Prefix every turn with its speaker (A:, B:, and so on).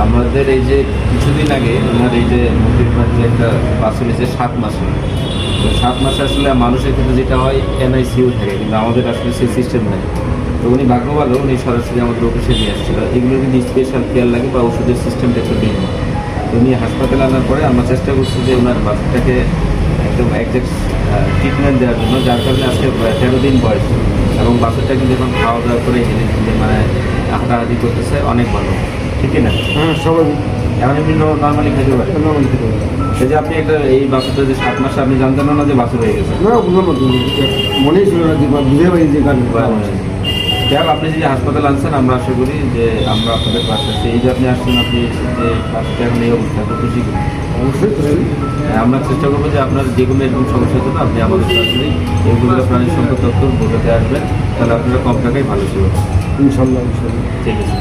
A: আমাদের এই যে কিছুদিন আগে ওনার এই যে মুরগির যে একটা বাছুর হয়েছে 7 মাসে, তো 7 মাসে আসলে মানুষের ক্ষেত্রে যেটা হয় NICU থাকে, কিন্তু আমাদের আসলে সেই সিস্টেম নেই। তো উনি ভাগ্য ভালো, উনি সরাসরি আমাদের অফিসে নিয়ে আসছিল। এগুলো কিন্তু স্পেশাল কেয়ার লাগে বা ওষুধের সিস্টেমটা একটু ভিন্ন। তো উনি হাসপাতালে আনার পরে আমরা চেষ্টা করছি যে ওনার বাচ্চাটাকে একদম একজ্যাক্ট ট্রিটমেন্ট দেওয়ার জন্য, যার কারণে আজকে 13 দিন বয়স এবং বাচ্চাটা কিন্তু এখন খাওয়া দাওয়া করে মানে হাঁটাহাঁটি করতেছে, অনেক ভালো, ঠিক না?
B: হ্যাঁ, সবাই
A: এখন এমনি নর্মালি খেতে পারে।
B: নর্মাল খেতে পারে।
A: সেই যে আপনি একটা এই বাছুরটা যে 7 মাসে আপনি জানতেন না যে বাছুর হয়ে গেছে?
B: না, মনেই ছিল না যে বুঝে পারি যে গান
A: যাই হোক, আপনি যে হাসপাতাল আনছেন, আমরা আশা করি যে আমরা আপনাদের পাশে আছি। এই যে আপনি আসছেন, আপনি যে বাচ্চাটা এখন এই অবস্থা, তো খুশি করি।
B: অবশ্যই খুশি।
A: আমরা চেষ্টা করবো যে আপনার যে কোনো এরকম সমস্যার জন্য আপনি আমাদের সরাসরি এইগুলো প্রাণী সম্পদ দপ্তর বোঝাতে আসবেন, তাহলে আপনারা কম টাকায় ভালো ছিল।
B: ইনশাল্লাহ ইনশাল্লাহ।
A: ঠিক আছে।